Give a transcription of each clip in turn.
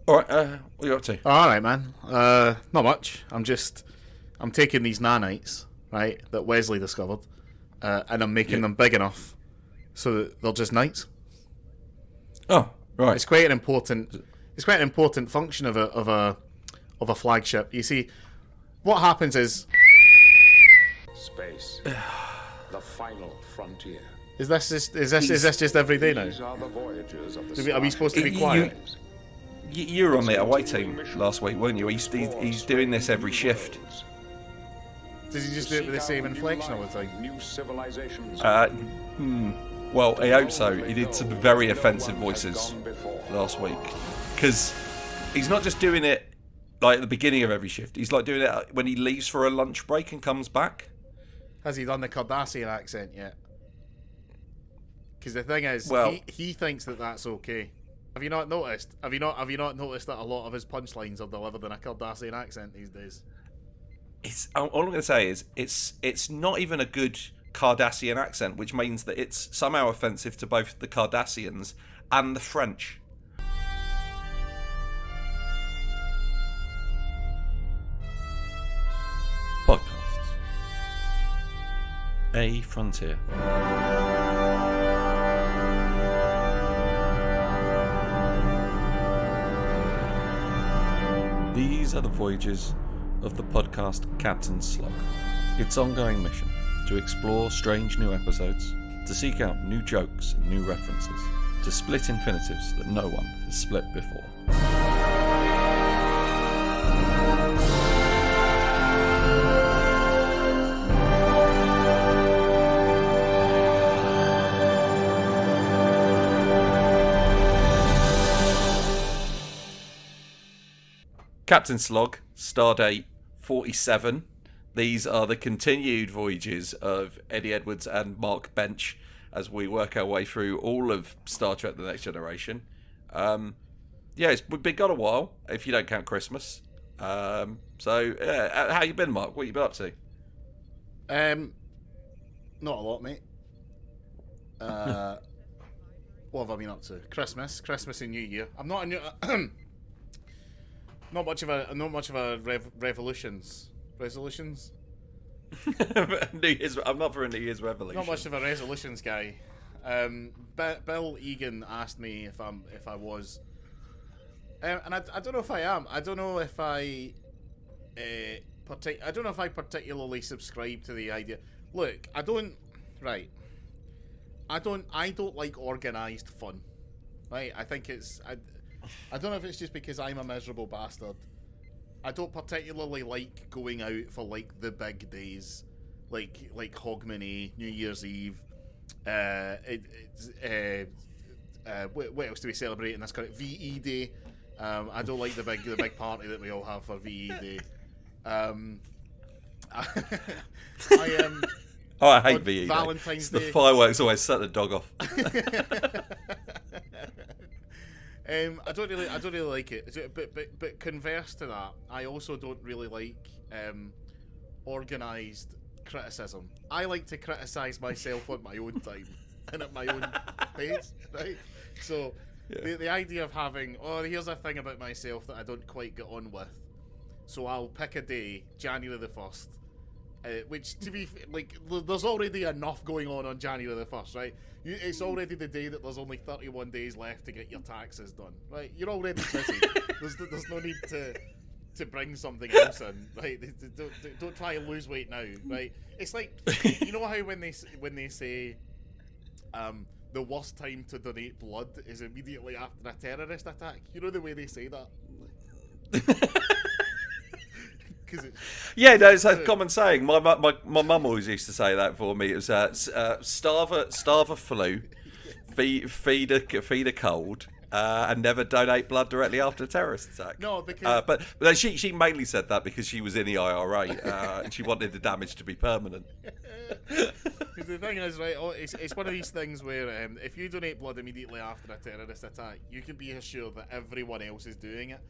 All right, what are you up to? All right, man. Not much. I'm taking these nanites, right, that Wesley discovered, and I'm making them big enough so that they're just nights. Oh, right. It's quite an important function of a flagship. You see, what happens is Space, the final frontier. is this just every day now? These are the voyages of the Are we supposed to be quiet? You were on the away team last week, weren't you? He's doing this every shift. Does he just do it with the same inflection all the time? New civilizations. Well, I hope so. He did some very offensive voices last week. Because he's not just doing it like at the beginning of every shift. He's like doing it when he leaves for a lunch break and comes back. Has he done the Cardassian accent yet? Because the thing is, well, he thinks that that's okay. Have you not noticed? Have you not noticed that a lot of his punchlines are delivered in a Cardassian accent these days? All I'm going to say is it's not even a good Cardassian accent, which means that it's somehow offensive to both the Cardassians and the French. Podcasts. A Frontier. These are the voyages of the podcast Captain Slug. Its ongoing mission to explore strange new episodes, to seek out new jokes and new references, to split infinitives that no one has split before. Captain Slog, Stardate 47. These are the continued voyages of Eddie Edwards and Mark Bench as we work our way through all of Star Trek The Next Generation. We've been gone a while, if you don't count Christmas. How you been, Mark? What you been up to? Not a lot, mate. What have I been up to? Christmas and New Year. I'm not a new... Not much of a resolutions. New Year's. I'm not for a New Year's revolution. Not much of a resolutions guy. Bill Egan asked me if I was, and I don't know if I am. I don't know if I don't know if I particularly subscribe to the idea. Look, I don't like organised fun. Right? I think I don't know if it's just because I'm a miserable bastard. I don't particularly like going out for like the big days, like Hogmanay, New Year's Eve. What else do we celebrate in this country? VE Day. I don't like the big party that we all have for VE Day. I hate VE Day. Valentine's Day. The fireworks always set the dog off. I don't really like it. But converse to that, I also don't really like organised criticism. I like to criticise myself on my own time and at my own pace, right? So the idea of having, here's a thing about myself that I don't quite get on with, so I'll pick a day, January the 1st, which, to be like, there's already enough going on January the 1st, right? It's already the day that there's only 31 days left to get your taxes done, right? You're already busy. There's no need to bring something else in, right? Don't try and lose weight now, right? It's like, you know how when they say the worst time to donate blood is immediately after a terrorist attack? You know the way they say that? It's a common saying. My mum always used to say that for me. It was starve a flu, feed a cold, and never donate blood directly after a terrorist attack. No, because but she mainly said that because she was in the IRA and she wanted the damage to be permanent. Because the thing is, right, it's one of these things where if you donate blood immediately after a terrorist attack, you can be assured that everyone else is doing it.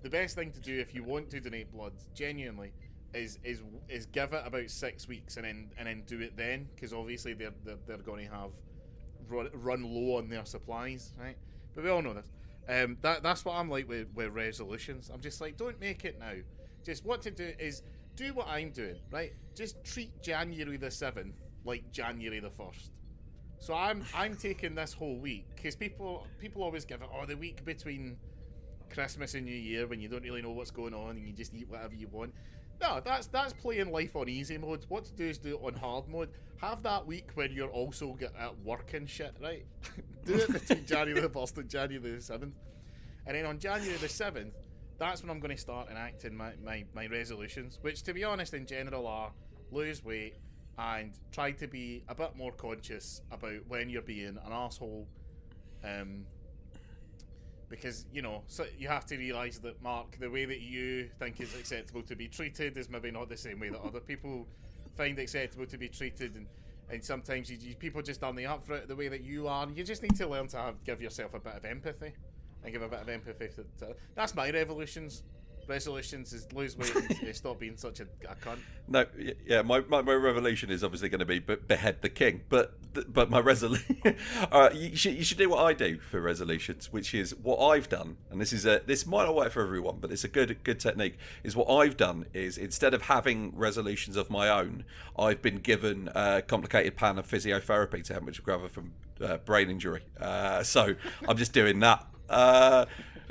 The best thing to do if you want to donate blood genuinely is give it about 6 weeks and then do it then, because obviously they're going to have run low on their supplies, right? But we all know this. That's what I'm like with resolutions. I'm just like, don't make it now. Just what to do is do what I'm doing, right? Just treat January the 7th like January the 1st. So I'm taking this whole week, because people always give it, the week between Christmas and New Year when you don't really know what's going on and you just eat whatever you want. No, that's playing life on easy mode. What to do is do it on hard mode. Have that week when you're also at work and shit, right? Do it between January the 1st and January the 7th. And then on January the 7th, that's when I'm going to start enacting my resolutions, which, to be honest, in general are lose weight and try to be a bit more conscious about when you're being an arsehole. Because, so you have to realise that, Mark, the way that you think it's acceptable to be treated is maybe not the same way that other people find acceptable to be treated, and sometimes people just aren't up for it the way that you are, and you just need to learn to give yourself a bit of empathy, and give a bit of empathy to that's my resolutions is lose weight and stop being such a cunt. No, yeah, my revolution is obviously going to be behead the king, but my resolution, you should do what I do for resolutions, which is what I've done, and this might not work for everyone, but it's a good technique. Is what I've done is, instead of having resolutions of my own, I've been given a complicated plan of physiotherapy to help me recover from brain injury. So I'm just doing that.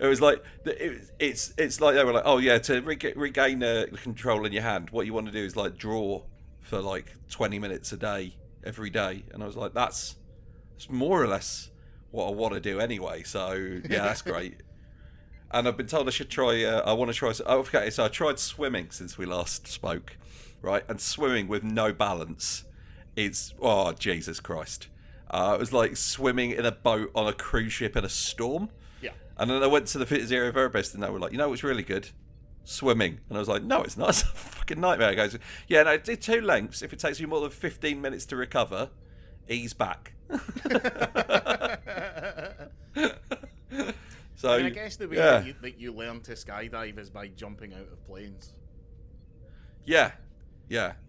It was like it's like they were like, oh yeah, to regain control in your hand, what you want to do is like draw for like 20 minutes a day every day, and I was like, that's more or less what I want to do anyway. So yeah, that's great. And I've been told I should try. I want to try. Okay, so I tried swimming since we last spoke, right? And swimming with no balance, Jesus Christ! It was like swimming in a boat on a cruise ship in a storm. And then I went to the physiotherapist, and they were like, what's really good? Swimming. And I was like, no, it's not. It's a fucking nightmare. He goes, yeah, no, do 2 lengths. If it takes you more than 15 minutes to recover, ease back. So I guess the way that you learn to skydive is by jumping out of planes. Yeah.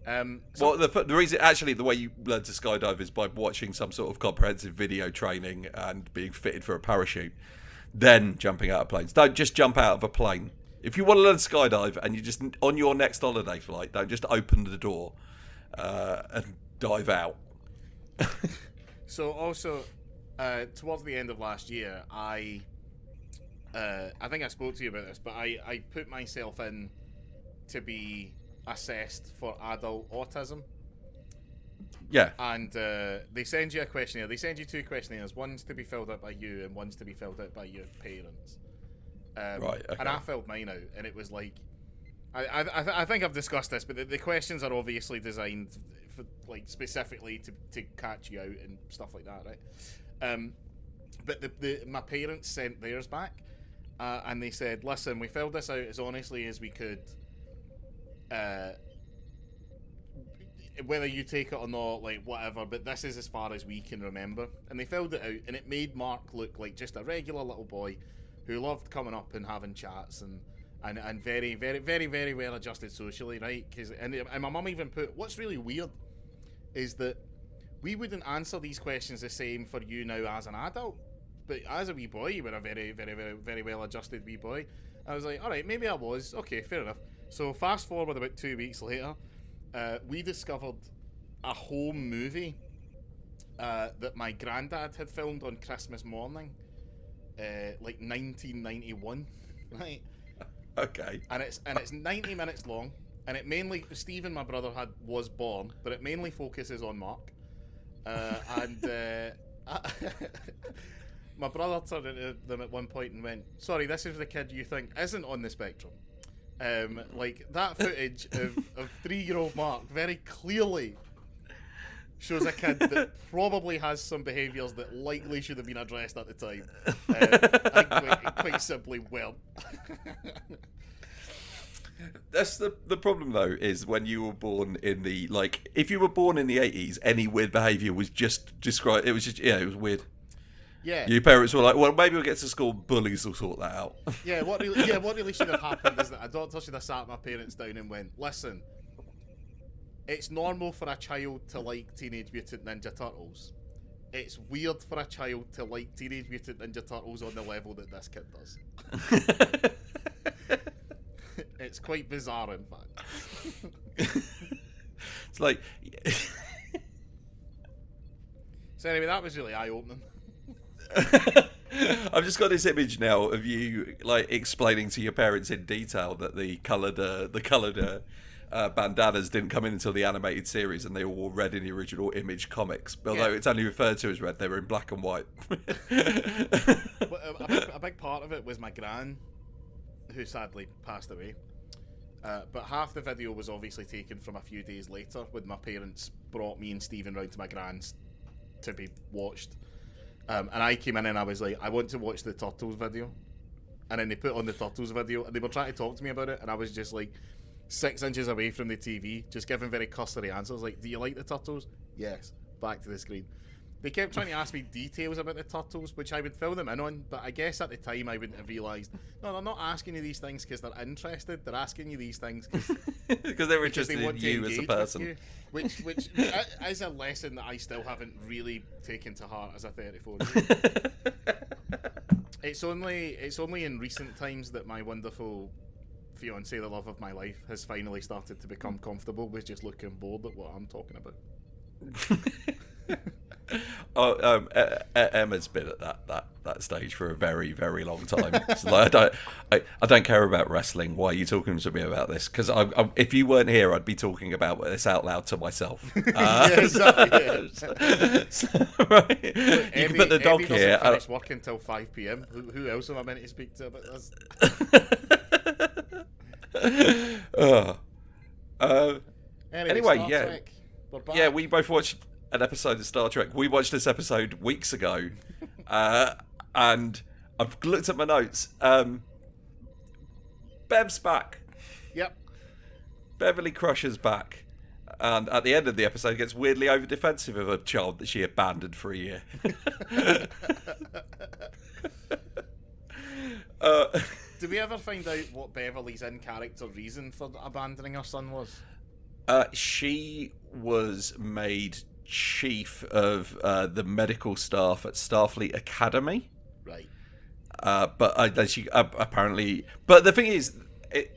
Well, the reason, actually, the way you learn to skydive is by watching some sort of comprehensive video training and being fitted for a parachute. Then jumping out of planes. Don't just jump out of a plane. If you want to learn to skydive and you just on your next holiday flight, don't just open the door and dive out. So also, towards the end of last year, I think I spoke to you about this, but I put myself in to be assessed for adult autism. Yeah. And they send you a questionnaire. They send you 2 questionnaires. One's to be filled out by you, and one's to be filled out by your parents. Right. Okay. And I filled mine out, and it was like, I think I've discussed this, but the questions are obviously designed for, like, specifically to catch you out and stuff like that, right? But my parents sent theirs back, and they said, "Listen, we filled this out as honestly as we could. Whether you take it or not, like, whatever, but this is as far as we can remember." And they filled it out, and it made Mark look like just a regular little boy who loved coming up and having chats and very, very, very, very well adjusted socially, right? And my mum even put, what's really weird is that we wouldn't answer these questions the same for you now as an adult, but as a wee boy, you were a very, very, very, very well adjusted wee boy. I was like, all right, maybe I was. Okay, fair enough. So fast forward about 2 weeks later, we discovered a home movie that my granddad had filmed on Christmas morning, like 1991, right? Okay. And it's 90 minutes long, and it mainly, Stephen, my brother, was born, but it mainly focuses on Mark. My brother turned into them at one point and went, "Sorry, this is the kid you think isn't on the spectrum." Like, that footage of 3-year-old Mark very clearly shows a kid that probably has some behaviours that likely should have been addressed at the time. And quite simply weren't. That's the problem, though, is when you were born in the, like, if you were born in the 80s, any weird behaviour was just described, it was just, it was weird. Yeah. Your parents were like, well, maybe we'll get to school, bullies will sort that out. Yeah, what really should have happened is that a doctor should have sat my parents down and went, "Listen, it's normal for a child to like Teenage Mutant Ninja Turtles. it's weird for a child to like Teenage Mutant Ninja Turtles on the level that this kid does. It's quite bizarre, in fact. It's like... So anyway, that was really eye-opening. I've just got this image now of you like explaining to your parents in detail that the coloured bandanas didn't come in until the animated series, and they were all red in the original Image comics. Although it's only referred to as red, they were in black and white. A big part of it was my gran, who sadly passed away. But half the video was obviously taken from a few days later, when my parents brought me and Stephen round to my gran's to be watched. And I came in and I was like, I want to watch the Turtles video. And then they put on the Turtles video, and they were trying to talk to me about it, and I was just like 6 inches away from the TV, just giving very cursory answers like, do you like the Turtles? Yes. Back to the screen. They kept trying to ask me details about the Turtles, which I would fill them in on, but I guess at the time I wouldn't have realised, no, they're not asking you these things because they're interested, they're asking you these things because they're interested in you as a person. You, which is a lesson that I still haven't really taken to heart as a 34-year-old. It's only in recent times that my wonderful fiance, the love of my life, has finally started to become comfortable with just looking bored at what I'm talking about. Emma's been at that stage for a very, very long time. So like, I don't care about wrestling. Why are you talking to me about this? Because if you weren't here, I'd be talking about this out loud to myself. Right. Right. You can put the dog Evie here. Finish work until 5 p.m. Who else am I meant to speak to about this? Anyway, Star yeah, Trek. We're back. yeah, we both watched an episode of Star Trek. We watched this episode weeks ago, and I've looked at my notes. Bev's back. Yep. Beverly Crusher's back, and at the end of the episode, gets weirdly over defensive of a child that she abandoned for a year. Did we ever find out what Beverly's in-character reason for abandoning her son was? She was made chief of the medical staff at Starfleet Academy. Right. But she apparently. But the thing is,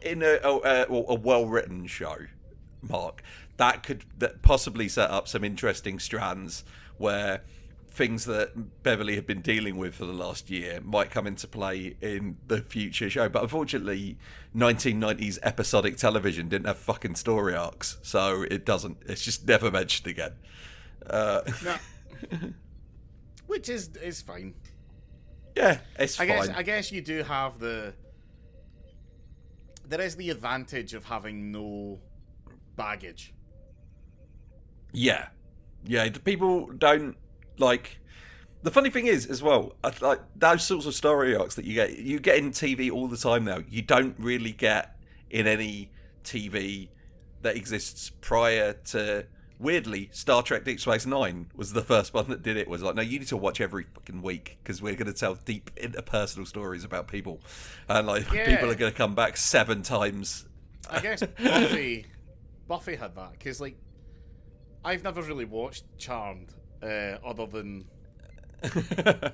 in a well-written show, Mark, that could possibly set up some interesting strands where things that Beverly had been dealing with for the last year might come into play in the future show. But unfortunately, 1990s episodic television didn't have fucking story arcs, so it doesn't. It's just never mentioned again. No. Which is fine. Yeah, it's fine. I guess you do have there is the advantage of having no baggage. Yeah. People don't like. The funny thing is, as well, like those sorts of story arcs that you get in TV all the time now. You don't really get in any TV that exists prior to. Weirdly, Star Trek Deep Space Nine was the first one that did it. Was like, no, you need to watch every fucking week because we're going to tell deep interpersonal stories about people, and like people are going to come back 7 times. I guess Buffy had that because like I've never really watched Charmed other than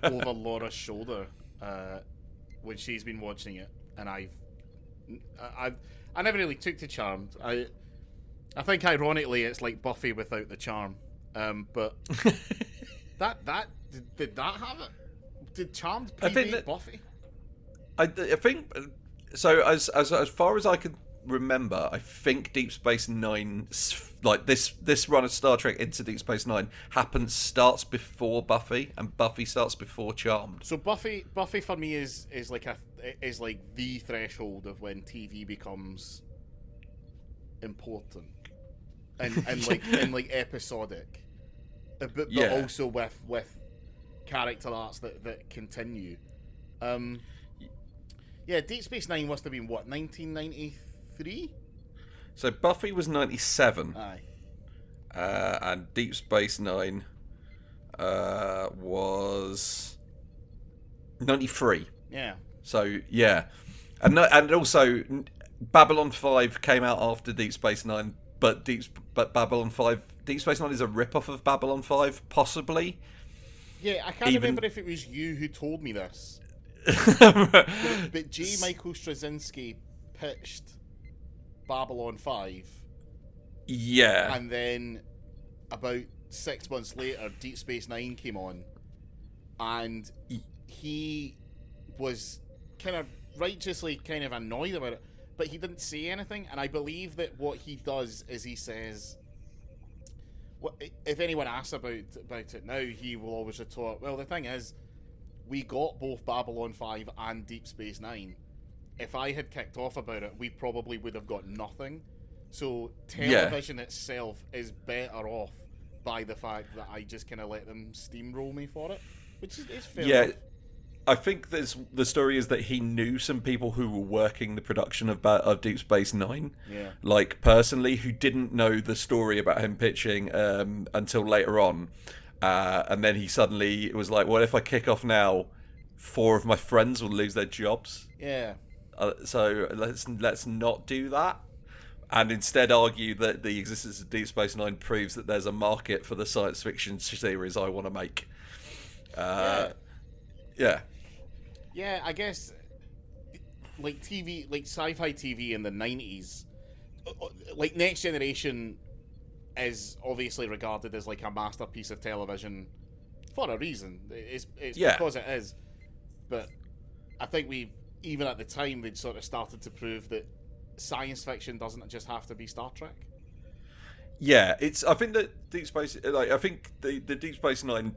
over Laura's shoulder when she's been watching it, and I never really took to Charmed. I think ironically it's like Buffy without the charm. But did that have it? Did Charmed predate Buffy? I think so. As far as I can remember, I think Deep Space Nine, like this run of Star Trek into Deep Space Nine, starts before Buffy, and Buffy starts before Charmed. So Buffy for me is like the threshold of when TV becomes important and like episodic, but also with character arcs that continue. Deep Space Nine must have been what, 1993? So Buffy was 97. Aye. And Deep Space Nine was 93. Yeah. So yeah, and also Babylon 5 came out after Deep Space Nine, but Babylon 5, Deep Space Nine is a rip-off of Babylon 5, possibly. Yeah, I can't remember if it was you who told me this. But J. Michael Straczynski pitched Babylon 5. Yeah. And then about 6 months later, Deep Space Nine came on. And he was kind of righteously kind of annoyed about it. But he didn't say anything. And I believe that what he does is he says... if anyone asks about it now, he will always retort, well, the thing is, we got both Babylon 5 and Deep Space Nine. If I had kicked off about it, we probably would have got nothing. So television itself is better off by the fact that I just kind of let them steamroll me for it, which is fair enough. I think the story is that he knew some people who were working the production of Deep Space Nine, like personally, who didn't know the story about him pitching until later on, and then he suddenly was like, "Well, if I kick off now, 4 of my friends will lose their jobs. Yeah. So let's not do that." And instead argue that the existence of Deep Space Nine proves that there's a market for the science fiction series I want to make. Yeah, I guess like TV, like sci-fi TV in the 90s, like Next Generation is obviously regarded as like a masterpiece of television for a reason. It's because it is. But I think even at the time, they'd sort of started to prove that science fiction doesn't just have to be Star Trek. Yeah, I think that Deep Space, I think the Deep Space Nine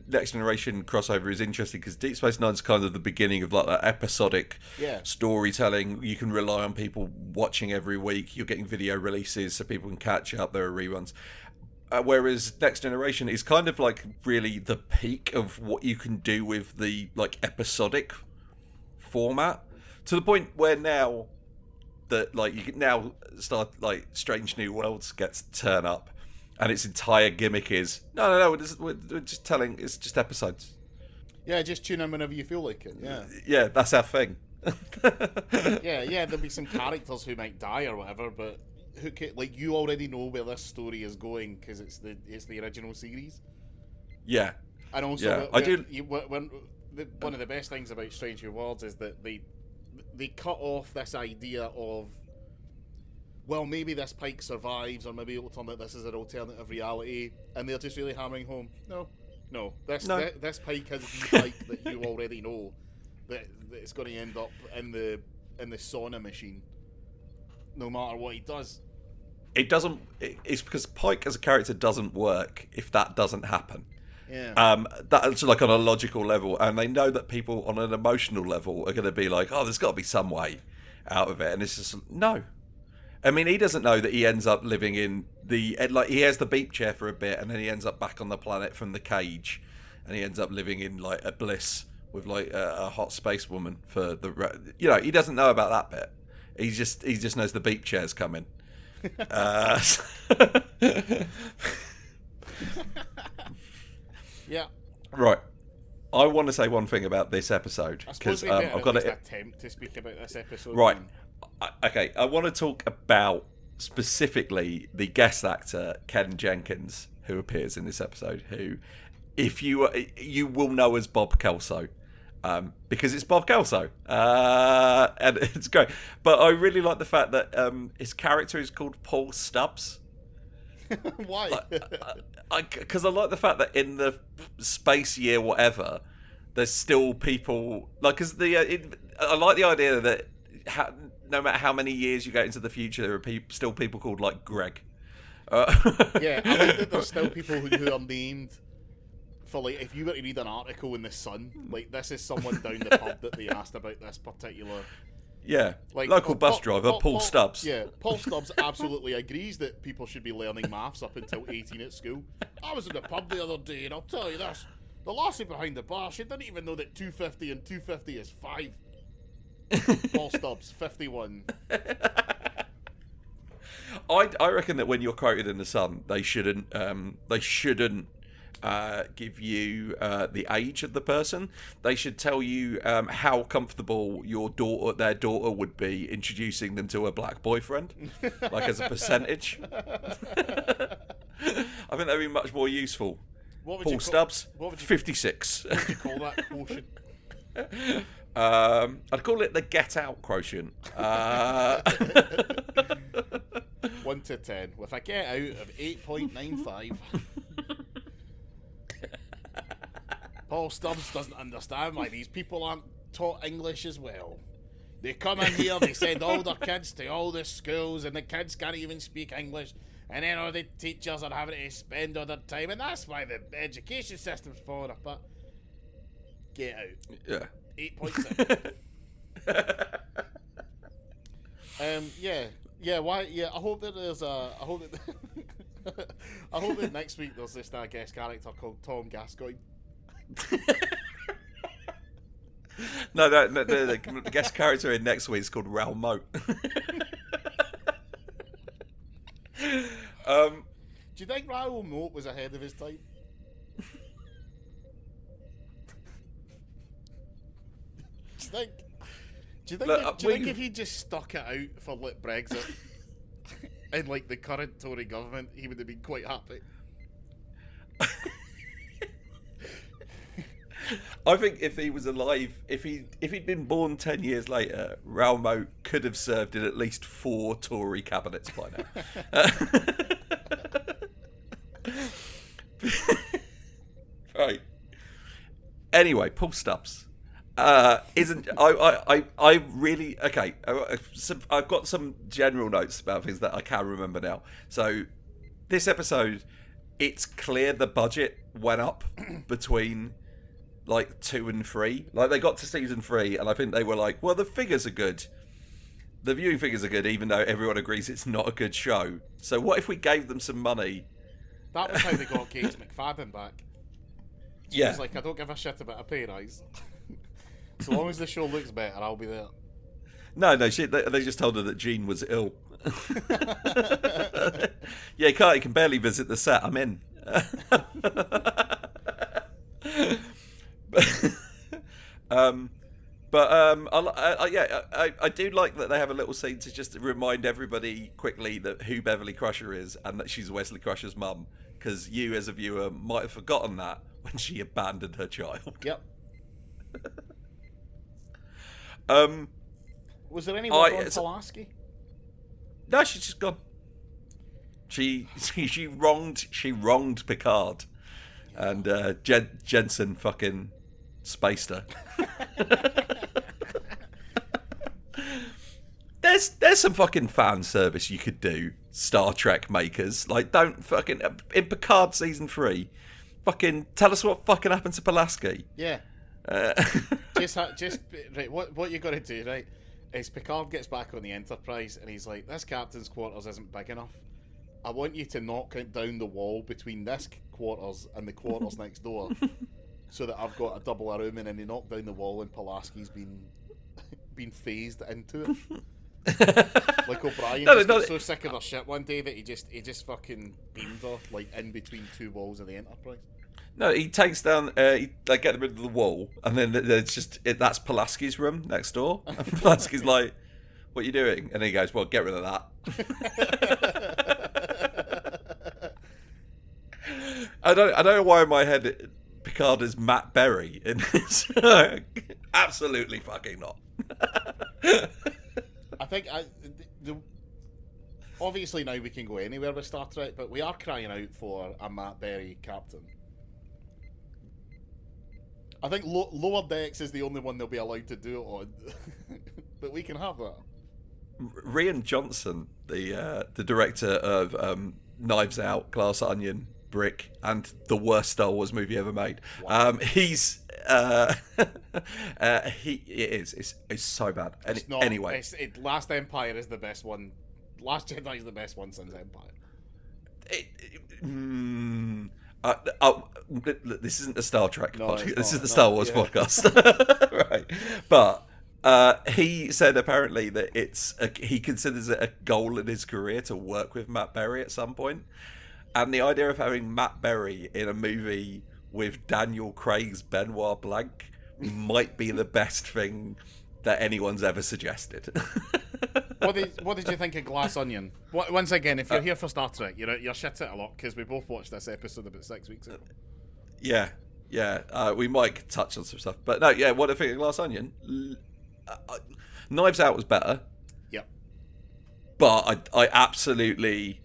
Next Generation crossover is interesting because Deep Space Nine's kind of the beginning of like that episodic storytelling. You can rely on people watching every week. You're getting video releases so people can catch up. There are reruns. Whereas Next Generation is kind of like really the peak of what you can do with the like episodic format, to the point where now that like you can now start like Strange New Worlds gets to turn up. And its entire gimmick is no. We're just telling. It's just episodes. Yeah, just tune in whenever you feel like it. Yeah, that's our thing. yeah. There'll be some characters who might die or whatever, but like you already know where this story is going because it's the original series. Yeah, and also I do. One of the best things about Strange New Worlds is that they cut off this idea of, well, maybe this Pike survives, or maybe it'll turn out this is an alternative reality, and they're just really hammering home, no. This Pike is the Pike that you already know, that it's going to end up in the sauna machine, no matter what he does. It doesn't. It's because Pike as a character doesn't work if that doesn't happen. Yeah. That's like on a logical level, and they know that people on an emotional level are going to be like, "Oh, there's got to be some way out of it," and it's just no. I mean, he doesn't know that he ends up living in he has the beep chair for a bit, and then he ends up back on the planet from the cage, and he ends up living in like a bliss with like a hot space woman for he doesn't know about that bit. He just knows the beep chair's coming. Yeah. Right. I want to say one thing about this episode because I've got to attempt to speak about this episode. Right. Okay, I want to talk about specifically the guest actor Ken Jenkins, who appears in this episode. Who, if you will know as Bob Kelso, because it's Bob Kelso, and it's great. But I really like the fact that his character is called Paul Stubbs. Why? Because I like the fact that in the space year whatever, there's still people like. Because I like the idea that no matter how many years you get into the future, there are still people called like Greg. Yeah, I like that there's still people who are named for, like, if you were to read an article in the Sun, like this is someone down the pub that they asked about this particular. Yeah, like local bus driver Paul Stubbs. Yeah, Paul Stubbs absolutely agrees that people should be learning maths up until 18 at school. I was in the pub the other day, and I'll tell you this: the lassie behind the bar, she didn't even know that 250 and 250 is 5. Paul Stubbs, 51. I reckon that when you're quoted in the Sun, they shouldn't give you the age of the person. They should tell you how comfortable their daughter would be introducing them to a black boyfriend, like as a percentage. I think that'd be much more useful. What would Paul you Stubbs, what would you, 56. what would you call that quotient? I'd call it the get out quotient. 1 to 10, with a get out of 8.95. Paul Stubbs doesn't understand why these people aren't taught English as well. They come in here, they send all their kids to all the schools, and the kids can't even speak English, and then all the teachers are having to spend all their time, and that's why the education system's falling apart. Get out. Yeah. 8.7. Why? Yeah, I hope that there's a. I hope that. I hope that next week there's this guest character called Tom Gascoigne. No, the guest character in next week is called Raoul Moat. Do you think Raoul Moat was ahead of his time? Do you think if he just stuck it out for Brexit and like the current Tory government, he would have been quite happy? I think if he was alive, if he'd been born 10 years later, Raoul Moat could have served in at least 4 Tory cabinets by now. Right. Anyway, Paul Stubbs. Isn't I really okay? I've got some general notes about things that I can remember now. So this episode, it's clear the budget went up between like 2 and 3. Like they got to season 3, and I think they were like, well, the figures are good. The viewing figures are good, even though everyone agrees it's not a good show. So what if we gave them some money? That was how they got Gates McFadden back. She was like, I don't give a shit about a pay rise. So long as the show looks better, I'll be there. No, they just told her that Jean was ill. Yeah, he can barely visit the set. I'm in. I do like that they have a little scene to just remind everybody quickly that who Beverly Crusher is and that she's Wesley Crusher's mum, because you as a viewer might have forgotten that when she abandoned her child. Yep. Was there anyone on Pulaski? No, she's just gone. She wronged Picard, and Jensen fucking spaced her. There's some fucking fan service you could do, Star Trek makers. Like, don't fucking in Picard season 3, fucking tell us what fucking happened to Pulaski. Yeah. Just right. What you got to do, right, is Picard gets back on the Enterprise and he's like, "This captain's quarters isn't big enough. I want you to knock down the wall between this quarters and the quarters next door, so that I've got a double a room." And then they knock down the wall and Pulaski's been phased into it. Like O'Brien got so sick of her shit one day that he just fucking beamed her like in between 2 walls of the Enterprise. No, he takes down. They get rid of the wall, and then there's that's Pulaski's room next door. And Pulaski's like, "What are you doing?" And he goes, "Well, get rid of that." I don't know why in my head Picard is Matt Berry in this. Absolutely fucking not. I think obviously now we can go anywhere with Star Trek, but we are crying out for a Matt Berry captain. I think Lower Decks is the only one they'll be allowed to do it on, but we can have that. Rian Johnson, the director of Knives Out, Glass Onion, Brick, and the worst Star Wars movie ever made. Wow. It's so bad. It's not, anyway, Last Empire is the best one. Last Jedi is the best one since Empire. This isn't the Star Trek podcast. This is the Star Wars podcast, right? But he said apparently that he considers it a goal in his career to work with Matt Berry at some point, and the idea of having Matt Berry in a movie with Daniel Craig's Benoit Blanc might be the best thing that anyone's ever suggested. What did you think of Glass Onion? Once again, if you're here for Star Trek, you're shit at a lot because we both watched this episode about 6 weeks ago. Yeah, we might touch on some stuff, but no, yeah. What I think of Glass Onion, Knives Out was better. Yep. But I absolutely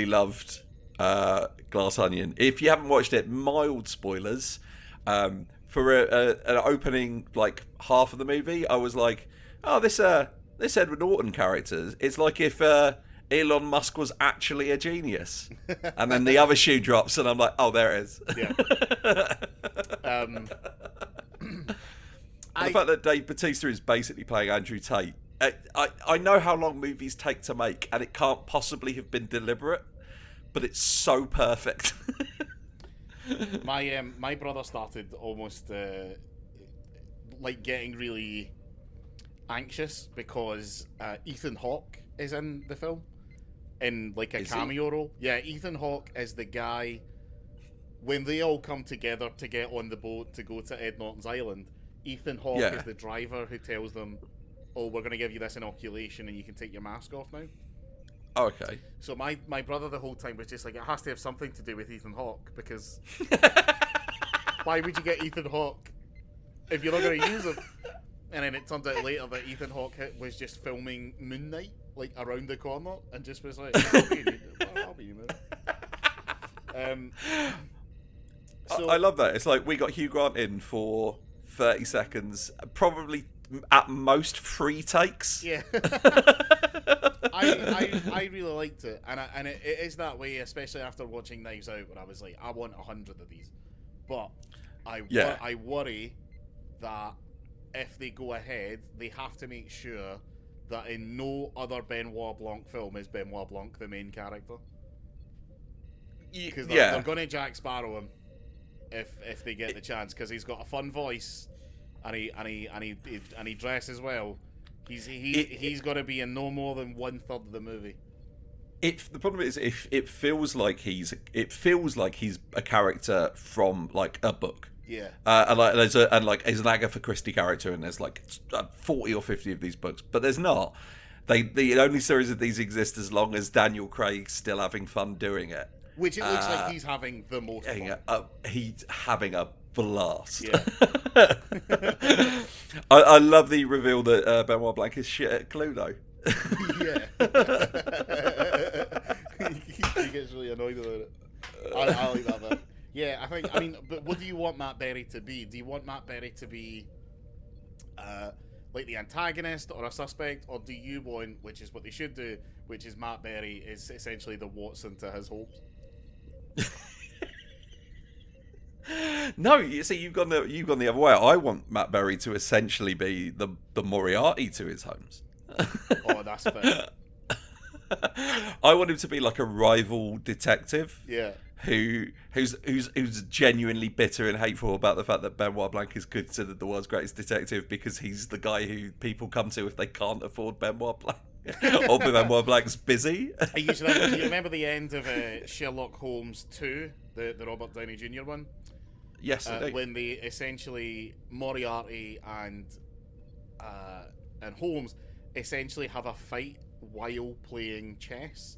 loved Glass Onion. If you haven't watched it, mild spoilers. For an opening like half of the movie, I was like, oh, this Edward Norton character, it's like if Elon Musk was actually a genius. And then the other shoe drops, and I'm like, oh, there it is. Yeah. The fact that Dave Bautista is basically playing Andrew Tate. I know how long movies take to make, and it can't possibly have been deliberate, but it's so perfect. My brother started almost like getting really anxious because Ethan Hawke is in the film in like a cameo role. Yeah, Ethan Hawke is the guy when they all come together to get on the boat to go to Ed Norton's island. Ethan Hawke is the driver who tells them, "Oh, we're going to give you this inoculation, and you can take your mask off now." Okay. So my brother the whole time was just like, it has to have something to do with Ethan Hawke, because why would you get Ethan Hawke if you're not going to use him? And then it turned out later that Ethan Hawke was just filming Moon Knight like around the corner and just was like, I'll be you, man. So I love that. It's like we got Hugh Grant in for 30 seconds, probably at most 3 takes. Yeah. I really liked it, and it is that way, especially after watching Knives Out, where I was like, I want 100 of these, but I worry that if they go ahead, they have to make sure that in no other Benoit Blanc film is Benoit Blanc the main character, because they're going to Jack Sparrow him if they get the chance, because he's got a fun voice and he dresses well. He's got to be in no more than 1/3 of the movie. The problem is, if it feels like he's a character from like a book. Yeah. And there's an Agatha Christie character, and there's like 40 or 50 of these books, but there's not. The only series of these exist as long as Daniel Craig's still having fun doing it. Which it looks like he's having the most fun. He's having a blast. Yeah. I love the reveal that Benoit Blanc is shit at Cluedo. Yeah. He gets really annoyed about it. I like that bit. Yeah, but what do you want Matt Berry to be? Do you want Matt Berry to be like the antagonist or a suspect, or do you want, which is what they should do, which is Matt Berry is essentially the Watson to his Holmes? No, you see, you've gone the other way. I want Matt Berry to essentially be the Moriarty to his Holmes. Oh, that's fair. I want him to be like a rival detective. Yeah. Who's genuinely bitter and hateful about the fact that Benoit Blanc is considered the world's greatest detective because he's the guy who people come to if they can't afford Benoit Blanc. Or Benoit Blanc's busy. Do you remember the end of Sherlock Holmes 2, the Robert Downey Jr. one? Yes, I do. When they essentially, Moriarty and Holmes essentially have a fight while playing chess,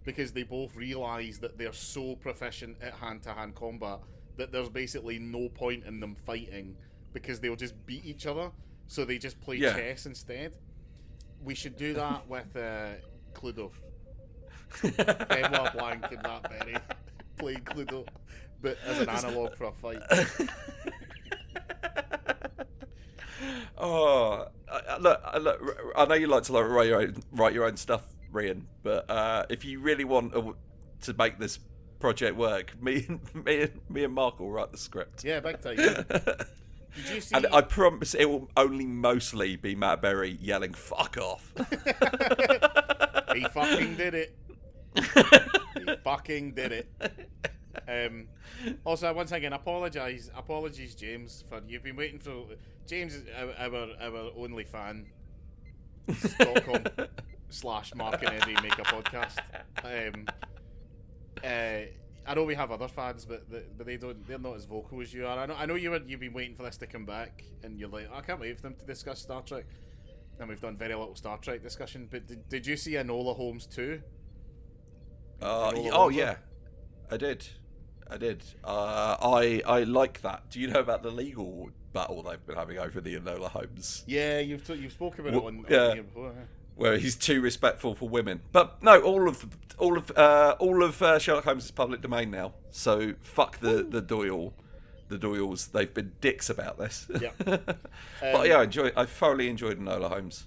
because they both realise that they're so proficient at hand-to-hand combat that there's basically no point in them fighting because they'll just beat each other, so they just play chess instead. We should do that with Cluedo. Benoit Blanc and Matt Berry playing Cluedo, but as an analogue for a fight. Oh, look! I know you like to write your own stuff, Rian, but if you really want to make this project work, me and Mark will write the script. Yeah, big time. Did you see? And I promise it will only mostly be Matt Berry yelling "fuck off." He fucking did it. He fucking did it. Also, once again, apologies, James, for you've been waiting for. James is our only fan. Stockholm/Mark and Eddie make a podcast. I know we have other fans, but they're not as vocal as you are. I know you've been waiting for this to come back, and you're like, I can't wait for them to discuss Star Trek. And we've done very little Star Trek discussion. But did you see Enola Holmes 2? Yeah, I did. I did. I like that. Do you know about the legal battle they've been having over the Enola Holmes? Yeah, you've spoken about it on yeah. here before. Yeah. Where he's too respectful for women. But no, all of Sherlock Holmes is public domain now. So fuck the Doyles. They've been dicks about this. Yeah. But yeah, I thoroughly enjoyed Enola Holmes.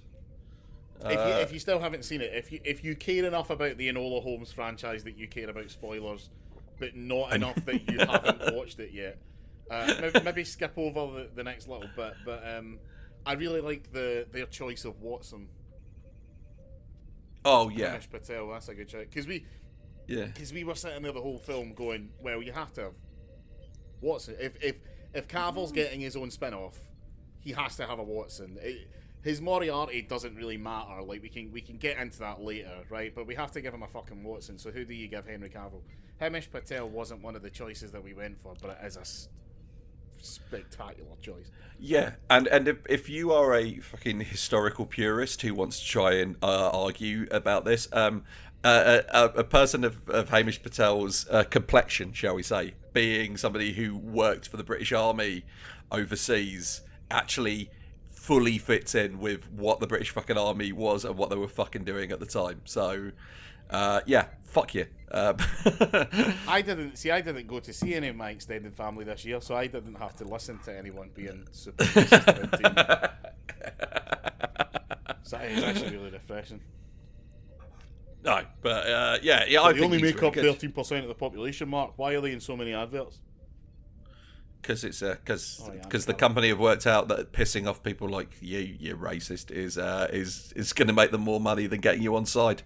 If you still haven't seen it, if you care enough about the Enola Holmes franchise that you care about spoilers, but not enough that you haven't watched it yet, maybe skip over the next little bit. But I really like their choice of Watson. Oh yeah, Amish Patel, that's a good choice. Because we were sitting there the whole film going, well, you have to have Watson. If Cavill's getting his own spin-off, he has to have a Watson. His Moriarty doesn't really matter. Like we can get into that later, right? But we have to give him a fucking Watson. So who do you give Henry Cavill? Hamish Patel wasn't one of the choices that we went for, but it is a spectacular choice. Yeah, and if you are a fucking historical purist who wants to try and argue about this, a person of Hamish Patel's complexion, shall we say, being somebody who worked for the British Army overseas, actually fully fits in with what the British fucking army was and what they were fucking doing at the time. So, yeah, fuck you. I didn't go to see any of my extended family this year, so I didn't have to listen to anyone being super racist about So it's actually really refreshing. No, but yeah, I think they only he's make really up 13% of the population, Mark. Why are they in so many adverts? Because it's because the company have worked out that pissing off people like you racist, is going to make them more money than getting you on side.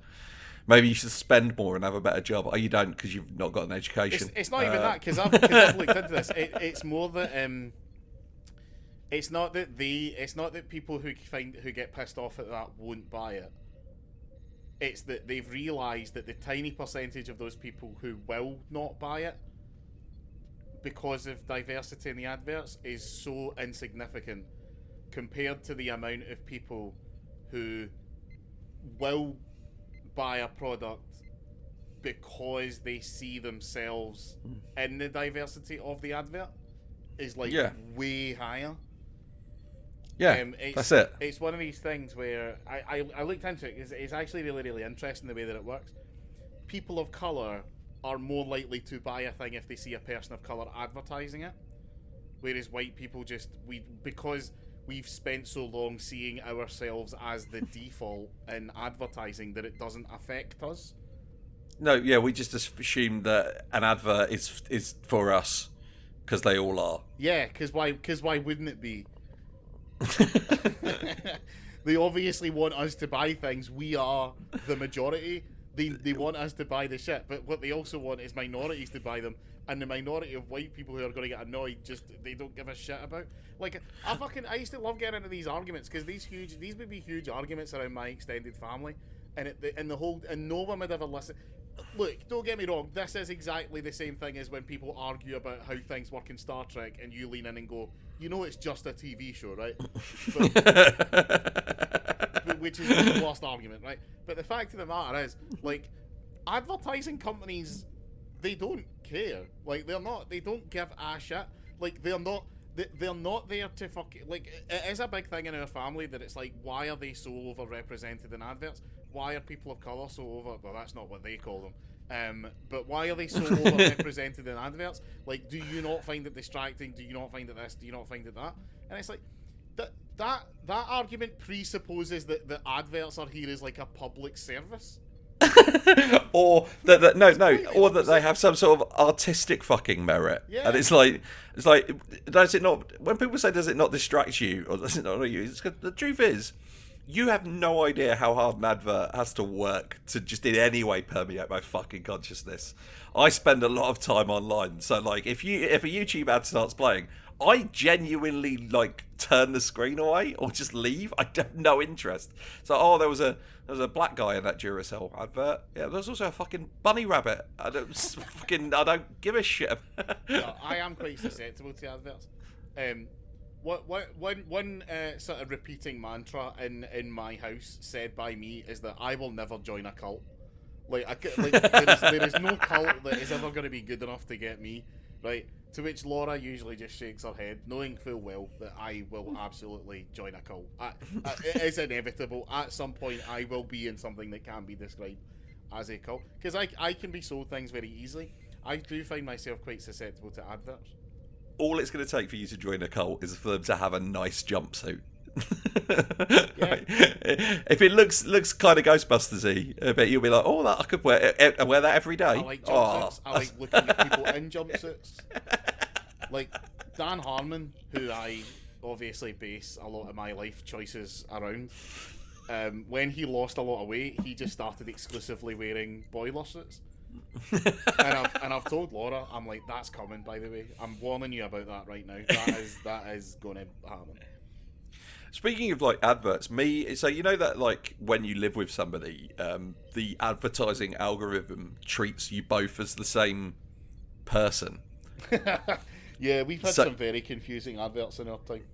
Maybe you should spend more and have a better job. Oh, you don't because you've not got an education. It's not even that, because I've looked into this. It's more that it's not that people who get pissed off at that won't buy it. It's that they've realised that the tiny percentage of those people who will not buy it, because of diversity in the adverts, is so insignificant compared to the amount of people who will buy a product because they see themselves in the diversity of the advert is like way higher. Yeah, that's it. It's one of these things where I looked into it because it's actually really, really interesting the way that it works. People of colour are more likely to buy a thing if they see a person of colour advertising it, whereas white people because we've spent so long seeing ourselves as the default in advertising that it doesn't affect us. No, yeah, we just assume that an advert is for us because they all are. Yeah, because why wouldn't it be? They obviously want us to buy things. We are the majority. They want us to buy the shit, but what they also want is minorities to buy them, and the minority of white people who are going to get annoyed they don't give a shit about. Like I used to love getting into these arguments because these would be huge arguments around my extended family, and no one would ever listen. Look, don't get me wrong. This is exactly the same thing as when people argue about how things work in Star Trek, and you lean in and go, it's just a TV show, right? Which is the worst argument, right? But the fact of the matter is, like, advertising companies, they don't care. Like, they don't give a shit. Like, they're not there to like, it is a big thing in our family that it's like, why are they so overrepresented in adverts? Why are people of colour so well, that's not what they call them. But why are they so overrepresented in adverts? Like, do you not find it distracting? Do you not find it this? Do you not find it that? And it's like, that argument presupposes that the adverts are here as like a public service. Or that they have some sort of artistic fucking merit. Yeah. And it's like does it not, when people say does it not distract you or does it not annoy you, the truth is you have no idea how hard an advert has to work to just in any way permeate my fucking consciousness. I spend a lot of time online, so like if a YouTube ad starts playing, I genuinely like turn the screen away or just leave. I have no interest. So there was a black guy in that Duracell advert. Yeah, there's also a fucking bunny rabbit. I don't give a shit. No, I am quite susceptible to adverts. One sort of repeating mantra in my house said by me is that I will never join a cult. Like, there is no cult that is ever going to be good enough to get me, right? To which Laura usually just shakes her head, knowing full well that I will absolutely join a cult. It is inevitable. At some point, I will be in something that can be described as a cult. Because I can be sold things very easily. I do find myself quite susceptible to adverts. All it's going to take for you to join a cult is for them to have a nice jumpsuit. Right. If it looks kind of Ghostbusters-y, I bet you'll be like, oh, that I could wear that every day. I like jumpsuits. I like looking at people in jumpsuits. Like Dan Harmon, who I obviously base a lot of my life choices around. When he lost a lot of weight, he just started exclusively wearing boiler suits. and I've told Laura, I'm like, that's coming, by the way. I'm warning you about that right now. That is going to happen. Speaking of like adverts, so you know that like when you live with somebody, the advertising algorithm treats you both as the same person. Yeah, we've had some very confusing adverts in our time.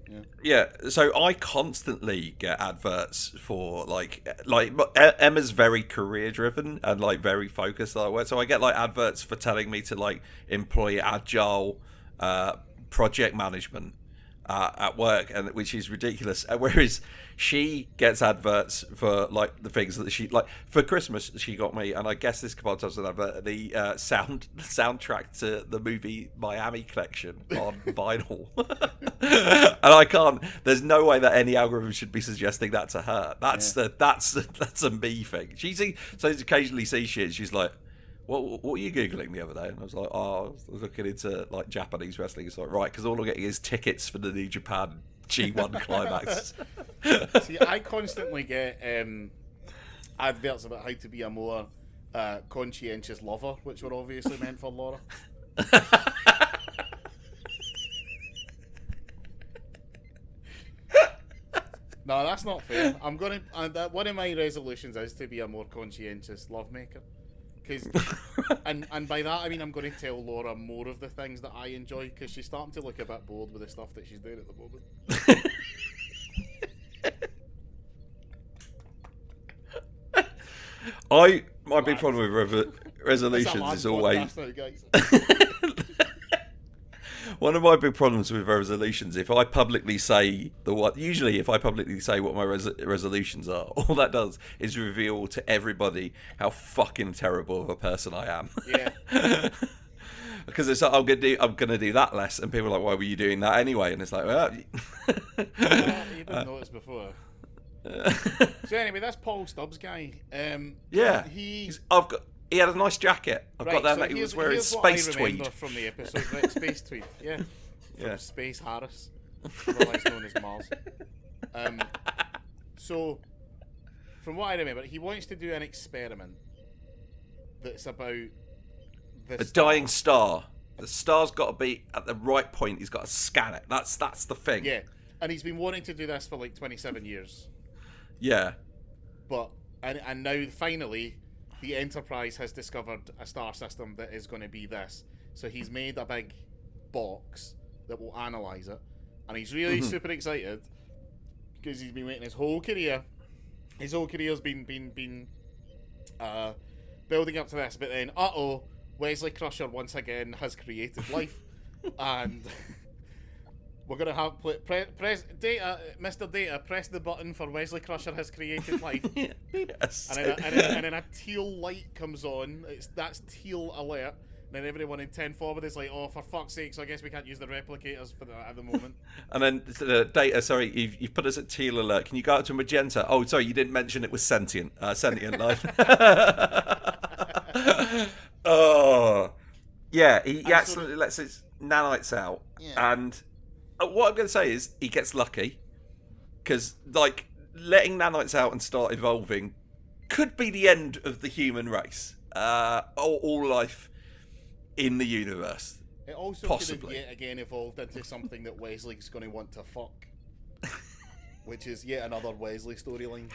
Yeah, so I constantly get adverts for like Emma's very career driven and like very focused that way. So I get like adverts for telling me to like employ agile project management at work, and which is ridiculous. Whereas she gets adverts for like the things that she like for Christmas. She got me, and I guess this comes as an advert, the soundtrack to the movie Miami Collection on vinyl. And I can't. There's no way that any algorithm should be suggesting that to her. That's a me thing. So occasionally see shit. She's like, What were you Googling the other day? And I was like, I was looking into like Japanese wrestling. It's like, right, because all I'm getting is tickets for the New Japan G1 climax. See, I constantly get adverts about how to be a more conscientious lover, which were obviously meant for Laura. No, that's not fair. One of my resolutions is to be a more conscientious lovemaker. And by that I mean I'm going to tell Laura more of the things that I enjoy, because she's starting to look a bit bored with the stuff that she's doing at the moment. My big problem with resolutions is always one of my big problems with resolutions. If I publicly say what my resolutions are, all that does is reveal to everybody how fucking terrible of a person I am. Yeah. Because it's like, I'm gonna do that less, and people are like, why were you doing that anyway? And it's like, well, you didn't notice before. So anyway, that's Paul Stubbs guy. Yeah. He had a nice jacket. I've got that. So he was wearing space tweed from the episode. Right, space tweed. Yeah. From Space Harris, otherwise known as Mars. So, from what I remember, he wants to do an experiment that's about a dying star. The star's got to be at the right point. He's got to scan it. That's the thing. Yeah, and he's been wanting to do this for like 27 years. Yeah. But and now finally, the Enterprise has discovered a star system that is going to be this. So he's made a big box that will analyze it, and he's really super excited because he's been waiting his whole career. His whole career's been building up to this, but then Wesley Crusher once again has created life, and we're gonna have press Data, Mr. Data, press the button for Wesley Crusher has created life. Yes. And then a teal light comes on. That's teal alert. And then everyone in 10 forward is like, oh, for fuck's sake, so I guess we can't use the replicators for that at the moment. And then Data, sorry, you've put us at teal alert. Can you go up to magenta? Oh, sorry, you didn't mention it was sentient life. Oh, yeah, he absolutely lets his nanites out. Yeah. And what I'm going to say is he gets lucky, because like letting nanites out and start evolving could be the end of the human race, all life in the universe. It also possibly could have yet again evolved into something that Wesley's going to want to fuck, which is yet another Wesley storyline.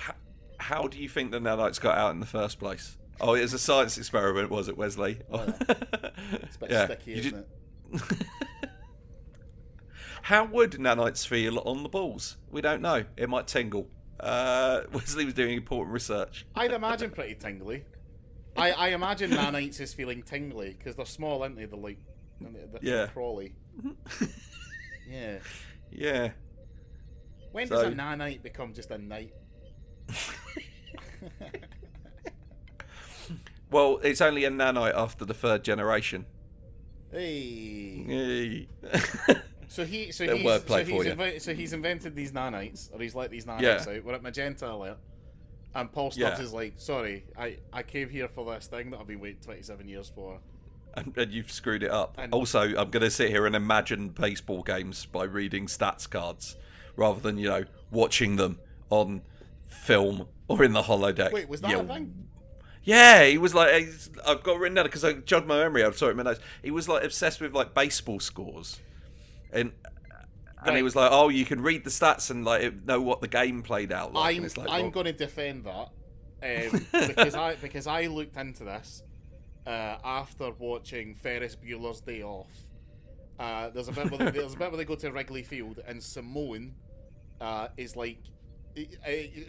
How do you think the nanites got out in the first place? Oh, it was a science experiment, was it, Wesley? Oh, yeah. It's a bit sticky, isn't it? How would nanites feel on the balls? We don't know. It might tingle. Wesley was doing important research. I'd imagine pretty tingly. I imagine nanites is feeling tingly because they're small, aren't they? They're like, they're crawly. Yeah. Yeah. When does a nanite become just a knight? Well, it's only a nanite after the 3rd generation. Hey. So he's invented these nanites, or he's let these nanites out. We're at Magenta Alert, and Paul Stubbs is like, "Sorry, I came here for this thing that I've been waiting 27 years for." And you've screwed it up. And also, I'm going to sit here and imagine baseball games by reading stats cards, rather than watching them on film or in the holodeck. Wait, was that a thing? Yeah, he was like, I've got it written down because I jogged my memory. I saw it in my notes. He was like obsessed with like baseball scores, and he was like, oh, you can read the stats and like know what the game played out like. I'm going to defend that because I looked into this after watching Ferris Bueller's Day Off. There's a bit where they go to Wrigley Field and Simone is like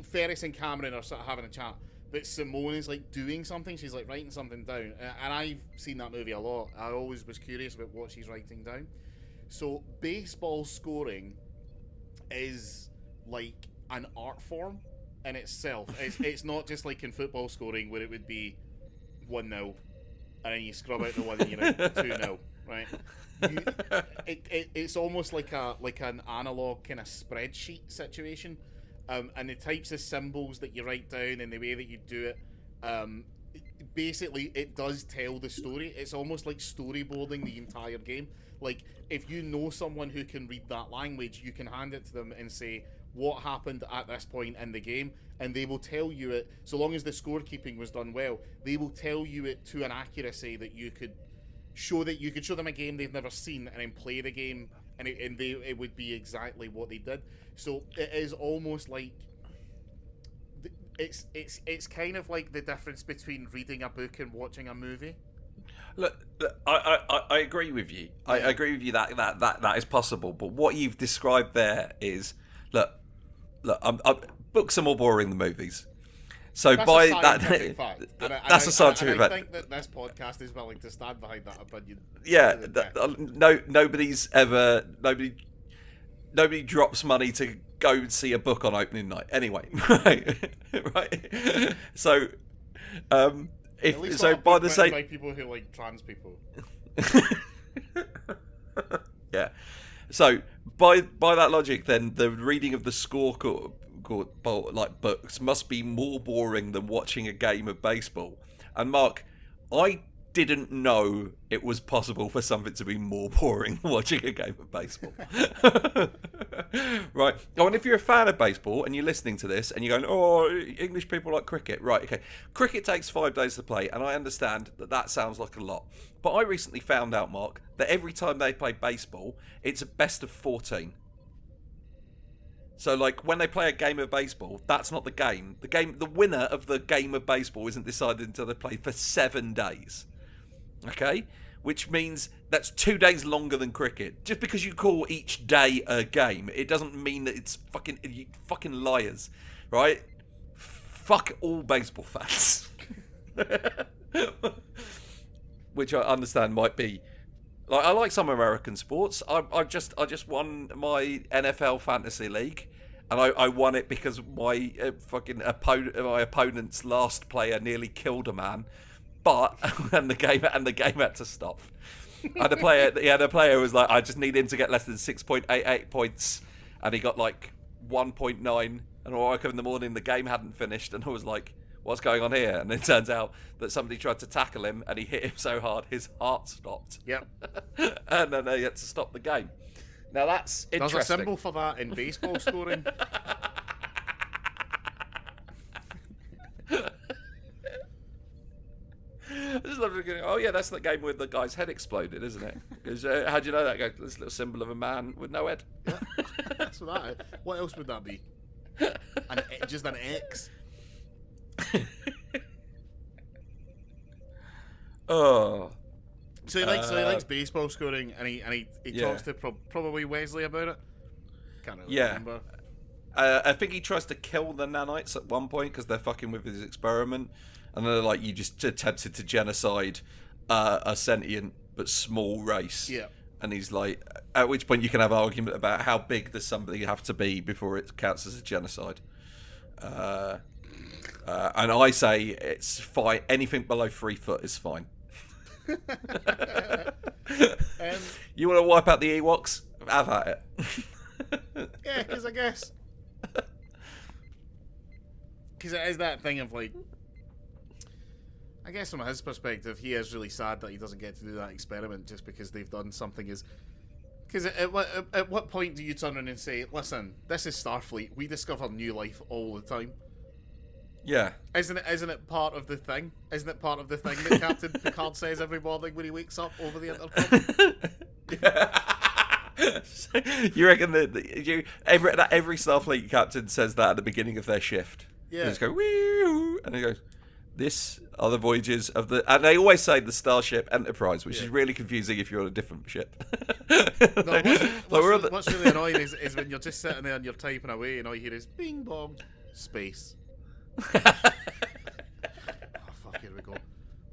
Ferris and Cameron are sort of having a chat. But Simone is like doing something. She's like writing something down, and I've seen that movie a lot. I always was curious about what she's writing down. So baseball scoring is like an art form in itself. It's not just like in football scoring where it would be 1-0, and then you scrub out the one and you're 2-0, right? It's almost like an analog kind of spreadsheet situation. And the types of symbols that you write down and the way that you do it, basically it does tell the story. It's almost like storyboarding the entire game. Like, if you know someone who can read that language, you can hand it to them and say what happened at this point in the game, and they will tell you it. So long as the scorekeeping was done well, they will tell you it to an accuracy that you could show them a game they've never seen and then play the game, and it would be exactly what they did. So it is almost like it's kind of like the difference between reading a book and watching a movie. Look, I agree with you. I agree with you that is possible. But what you've described there is look. Books are more boring than movies. So that's by a that, fact. that's a scientific fact. I think that this podcast is willing to stand behind that opinion. Yeah, nobody drops money to go see a book on opening night. Anyway, right. So, by the same, by people who like trans people. Yeah. So by that logic, then the reading of the scorecard like books must be more boring than watching a game of baseball. And Mark, I didn't know it was possible for something to be more boring than watching a game of baseball. Right. Oh, and if you're a fan of baseball and you're listening to this and you're going, oh, English people like cricket. Right, okay. Cricket takes 5 days to play, and I understand that sounds like a lot. But I recently found out, Mark, that every time they play baseball, it's a best of 14. So, like, when they play a game of baseball, that's not the game. The winner of the game of baseball isn't decided until they play for 7 days. Okay? Which means that's 2 days longer than cricket. Just because you call each day a game, it doesn't mean that it's fucking liars. Right? Fuck all baseball fans. Which I understand might be... Like, I like some American sports. I just won my NFL fantasy league, and I won it because my my opponent's last player nearly killed a man, but and the game had to stop. And the player was like, I just need him to get less than 6.88 points, and he got like 1.9. And I woke up in the morning, the game hadn't finished, and I was like, what's going on here? And it turns out that somebody tried to tackle him and he hit him so hard his heart stopped. Yep. And then they had to stop the game. Now that's interesting. There's a symbol for that in baseball scoring. I just love it. Oh yeah, that's the game where the guy's head exploded, isn't it? Because how do you know that? This little symbol of a man with no head. Yeah. That's what that is. What else would that be? Just an X. Oh. So he likes baseball scoring, and he talks to probably Wesley about it. Can't really remember. I think he tries to kill the nanites at one point because they're fucking with his experiment, and they're like, you just attempted to genocide a sentient but small race. Yeah. And he's like, at which point you can have an argument about how big does something have to be before it counts as a genocide. And I say it's fine. Anything below 3 foot is fine. You want to wipe out the Ewoks? Have at it. Yeah, because it is that thing of like, I guess from his perspective, he is really sad that he doesn't get to do that experiment just because they've done something as. Because at what point do you turn around and say, listen, this is Starfleet, we discover new life all the time? Yeah. Isn't it part of the thing? Isn't it part of the thing that Captain Picard says every morning when he wakes up over the intercom? You reckon that every Starfleet captain says that at the beginning of their shift? Yeah. They just go, wee, and he goes, this are the voyages of the... And they always say the Starship Enterprise, which is really confusing if you're on a different ship. No, what's really annoying is when you're just sitting there and you're typing away and all you hear is bing bong, space. Oh, fuck, here we go.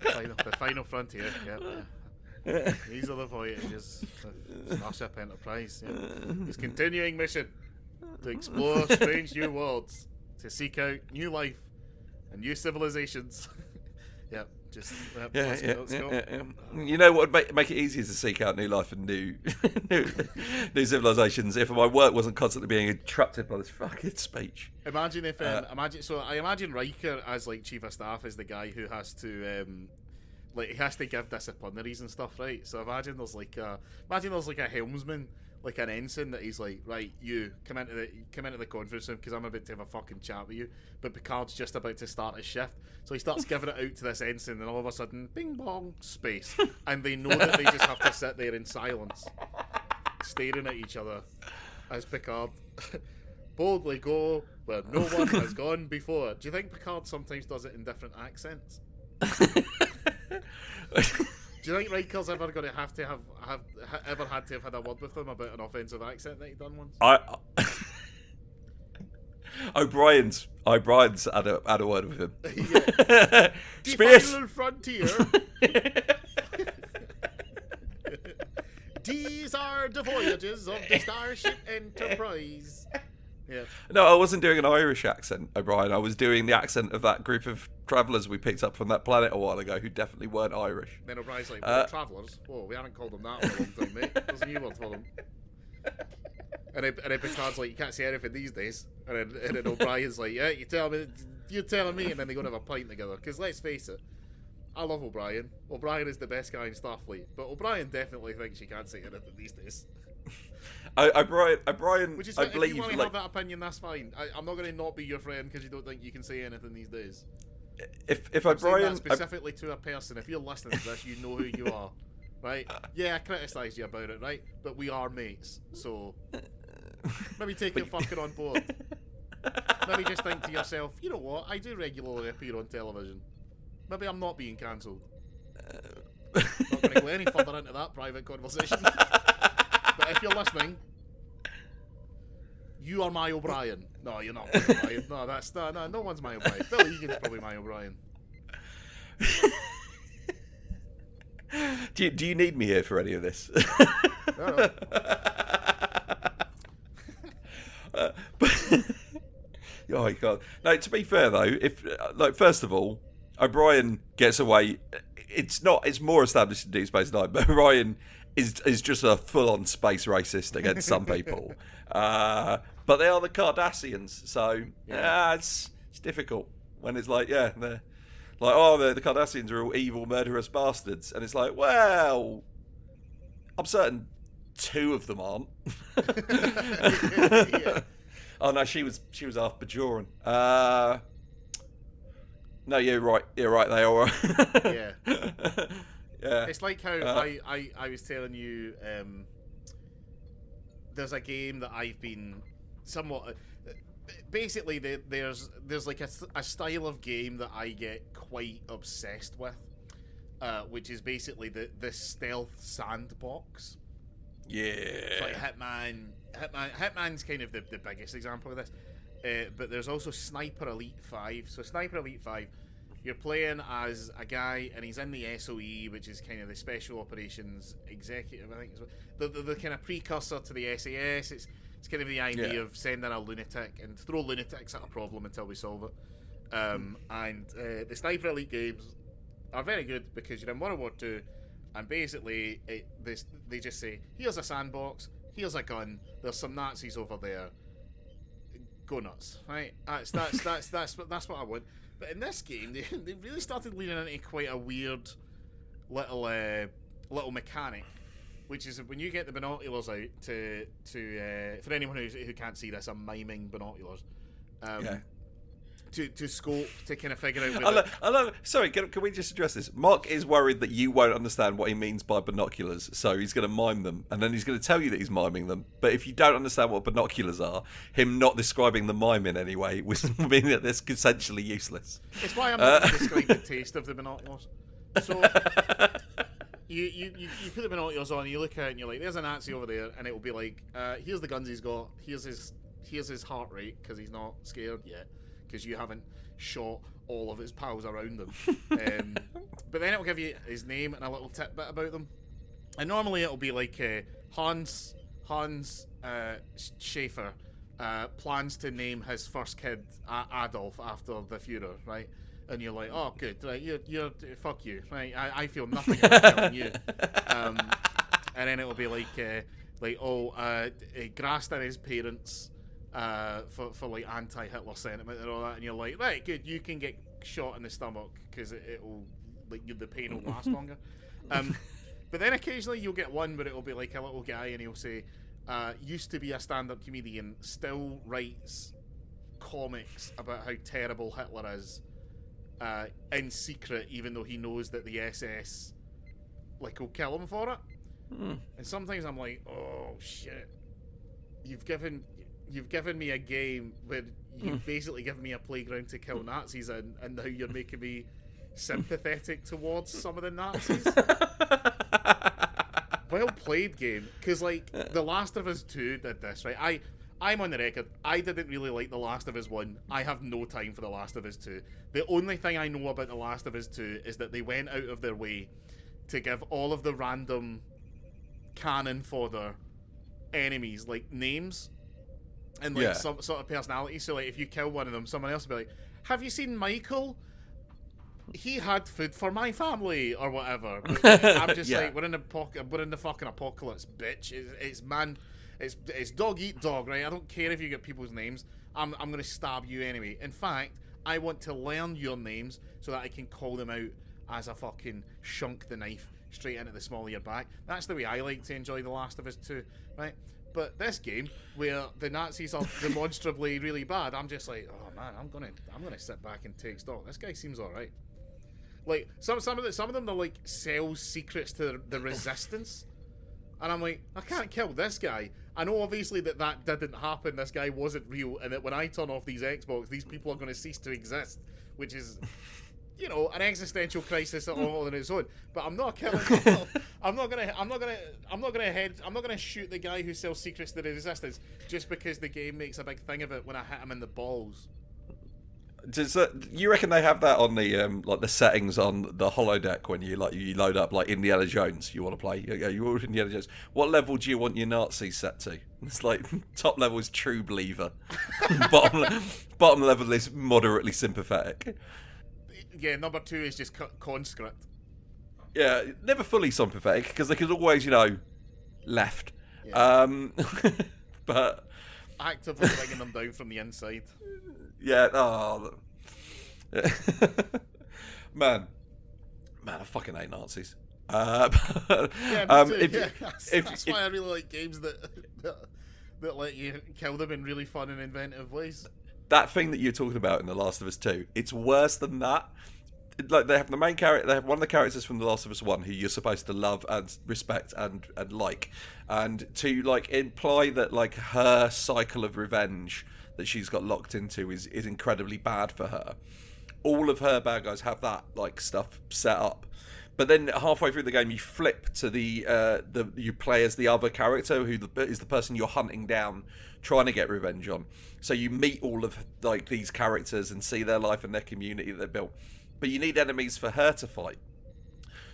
The final frontier, yeah. These are the voyages of Starship Enterprise. Yeah. Its continuing mission to explore strange new worlds, to seek out new life and new civilizations. Yep, just let's go. You know what would make it easier to seek out new life and new civilizations if my work wasn't constantly being interrupted by this fucking speech. Imagine if I imagine Riker as like chief of staff is the guy who has to he has to give disciplinaries and stuff, right? So imagine there's like a helmsman, like an ensign that he's like, right, you come into the conference room because I'm about to have a fucking chat with you. But Picard's just about to start his shift, so he starts giving it out to this ensign, and all of a sudden, bing bong, space, and they know that they just have to sit there in silence, staring at each other, as Picard boldly go where no one has gone before. Do you think Picard sometimes does it in different accents? Do you think Riker's ever going to have ever had to have had a word with him about an offensive accent that he done once? O'Brien's had a word with him. Yeah. Space. The final frontier. These are the voyages of the Starship Enterprise. Yeah. No, I wasn't doing an Irish accent, O'Brien. I was doing the accent of that group of travellers we picked up from that planet a while ago who definitely weren't Irish. Then O'Brien's like, we're travellers? Whoa, we haven't called them that for a long time, mate. There's a new word for them. And then Picard's like, you can't say anything these days. And then O'Brien's like, yeah, you're telling me. And then they go and have a pint together. Because let's face it, I love O'Brien. O'Brien is the best guy in Starfleet. But O'Brien definitely thinks you can't say anything these days. O'Brien, Which is I if believe, you want to have that opinion, that's fine. I'm not going to not be your friend because you don't think you can say anything these days. If I'm saying O'Brien that specifically to a person, if you're listening to this, you know who you are, right? Yeah, I criticised you about it, right? But we are mates, so maybe take it fucking on board. Maybe just think to yourself, you know what? I do regularly appear on television. Maybe I'm not being cancelled. Not going to go any further into that private conversation. But if you're listening, you are my O'Brien. No, you're not my O'Brien. No, no one's my O'Brien. Billy Egan's probably my O'Brien. Do you need me here for any of this? No. Oh my god! No, to be fair though, if first of all, O'Brien gets away. It's more established in Deep Space Nine, but O'Brien is just a full-on space racist against some people. But they are the Cardassians, so it's difficult when it's like, they're like, the Cardassians are all evil, murderous bastards, and it's like, well, I'm certain two of them aren't. Yeah. Oh no, she was half Bajoran. No, you're right. They are. Yeah. Yeah. It's like how I was telling you. There's a game that I've been somewhat. Basically, there's like a style of game that I get quite obsessed with, which is basically the stealth sandbox. Yeah. It's like Hitman's kind of the biggest example of this. But there's also Sniper Elite 5. So Sniper Elite 5 you're playing as a guy, and he's in the SOE, which is kind of the Special Operations Executive. I think it's the kind of precursor to the SAS. It's kind of the idea of sending a lunatic and throw lunatics at a problem until we solve it. And the Sniper Elite games are very good because you're in World War II, and basically they just say, here's a sandbox, here's a gun, there's some Nazis over there, go nuts, right? That's what I want. But in this game, they really started leaning into quite a weird little mechanic, which is when you get the binoculars out to for anyone who can't see this, I'm miming binoculars. To scope, to kind of figure out. I love. Sorry, can we just address this? Mark is worried that you won't understand what he means by binoculars, so he's going to mime them, and then he's going to tell you that he's miming them. But if you don't understand what binoculars are, him not describing the mime in any way would mean that it's essentially useless. It's why I'm not going to describe the taste of the binoculars. So you put the binoculars on, you look out, and you're like, "There's a Nazi over there," and it will be like, "Here's the guns he's got. Here's his heart rate because he's not scared yet." Because you haven't shot all of his pals around him. But then it'll give you his name and a little tidbit about them. And normally it'll be like Hans Schaefer plans to name his first kid Adolf after the Führer, right? And you're like, oh, good, right? You're fuck you, right? I feel nothing about killing you. And then it'll be like grassed his parents. For like anti-Hitler sentiment and all that, and you're like, right, good, you can get shot in the stomach because it'll like the pain will last longer. But then occasionally you'll get one where it'll be like a little guy and he'll say, used to be a stand-up comedian, still writes comics about how terrible Hitler is in secret, even though he knows that the SS like will kill him for it. And sometimes I'm like, oh shit, you've given me a game where you've basically given me a playground to kill Nazis in, and now you're making me sympathetic towards some of the Nazis. Well played, game. Because, like, The Last of Us 2 did this, right? I'm on the record. I didn't really like The Last of Us 1. I have no time for The Last of Us 2. The only thing I know about The Last of Us 2 is that they went out of their way to give all of the random cannon fodder enemies, like, names. And like some sort of personality. So like if you kill one of them, someone else will be like, have you seen Michael? He had food for my family or whatever. But I'm just like, we're in the fucking apocalypse, bitch. It's dog eat dog, right? I don't care if you get people's names. I'm gonna stab you anyway. In fact, I want to learn your names so that I can call them out as I fucking shunk the knife straight into the small of your back. That's the way I like to enjoy The Last of Us 2, right? But this game, where the Nazis are demonstrably really bad, I'm just like, oh man, I'm gonna sit back and take stock. This guy seems all right. Like some of them, they're like sell secrets to the resistance, and I'm like, I can't kill this guy. I know obviously that didn't happen. This guy wasn't real, and that when I turn off these Xbox, these people are going to cease to exist, which is, you know, an existential crisis all on its own. But I'm not killing. I'm not gonna shoot the guy who sells secrets to the resistance just because the game makes a big thing of it when I hit him in the balls. Does you reckon they have that on the like the settings on the holodeck when you load up like Indiana Jones? You want to play? You order Indiana Jones. What level do you want your Nazis set to? It's like top level is true believer, bottom level is moderately sympathetic. Yeah, number 2 is just conscript. Yeah, never fully sympathetic because they could always, left. Yeah. But actively bringing them down from the inside. Yeah. Oh, man, I fucking hate Nazis. Yeah, me too. That's why I really like games that let you kill them in really fun and inventive ways. That thing that you're talking about in The Last of Us 2, it's worse than that. Like they have the main character, they have one of the characters from The Last of Us 1 who you're supposed to love and respect and like, and to like imply that like her cycle of revenge that she's got locked into is incredibly bad for her. All of her bad guys have that like stuff set up. But then halfway through the game, you flip to you play as the other character who is the person you're hunting down, trying to get revenge on. So you meet all of like these characters and see their life and their community that they built. but you need enemies for her to fight.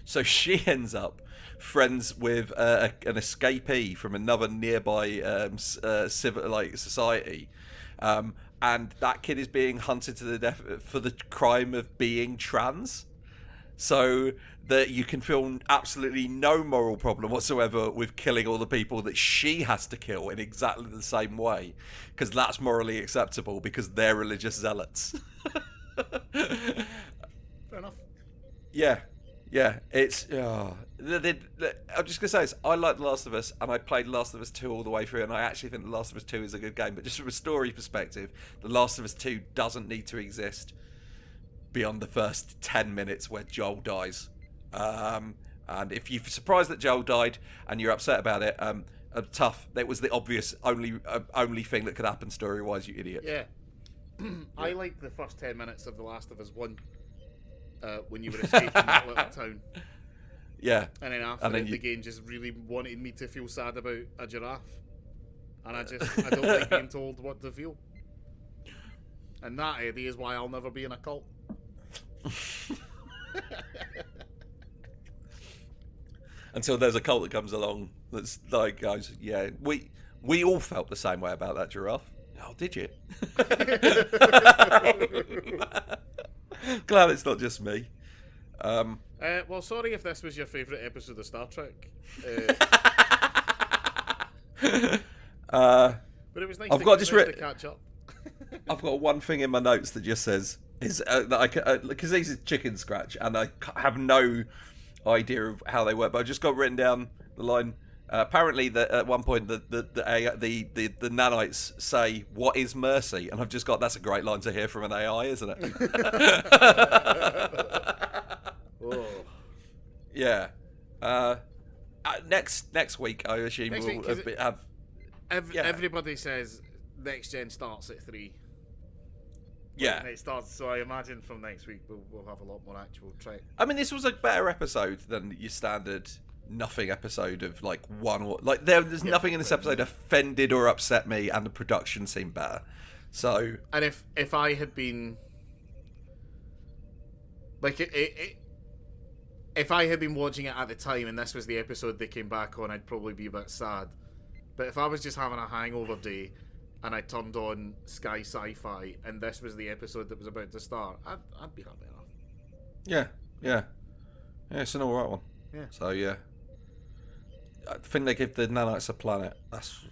So she ends up friends with an escapee from another nearby society, and that kid is being hunted to the death for the crime of being trans. So that you can feel absolutely no moral problem whatsoever with killing all the people that she has to kill in exactly the same way, because that's morally acceptable because they're religious zealots. Fair enough. Yeah, it's... I'm just going to say this. I like The Last of Us, and I played The Last of Us 2 all the way through, and I actually think The Last of Us 2 is a good game, but just from a story perspective, The Last of Us 2 doesn't need to exist beyond the first 10 minutes where Joel dies. And if you're surprised that Joel died and you're upset about it, tough. That was the obvious only thing that could happen story-wise, you idiot. Yeah. I like the first 10 minutes of The Last of Us 1 when you were escaping that little town. Yeah. And then after the game just really wanted me to feel sad about a giraffe. And I don't like being told what to feel. And that, Eddie, is why I'll never be in a cult. Until there's a cult that comes along that's like, guys, yeah, we all felt the same way about that giraffe. Oh, did you? Glad it's not just me. Well, sorry if this was your favourite episode of Star Trek. But it was nice to catch up. I've got one thing in my notes that just says is that I because these are chicken scratch and I have no idea of how they work, but I just got written down the line. Apparently, that at one point the nanites say, "What is mercy?" And I've just got, that's a great line to hear from an AI, isn't it? Yeah. Next week, I assume we'll have. Everybody says next gen starts at 3. Yeah, and it starts. So I imagine from next week we'll have a lot more actual track. I mean, this was a better episode than your standard nothing episode of like one or like there's nothing in this episode offended or upset me, and the production seemed better. So, and if I had been like if I had been watching it at the time and this was the episode they came back on, I'd probably be a bit sad. But if I was just having a hangover day and I turned on Sky Sci-Fi and this was the episode that was about to start, I'd be happy enough. Yeah, it's an alright one. Yeah. So yeah, I think they give the nanites a planet. That's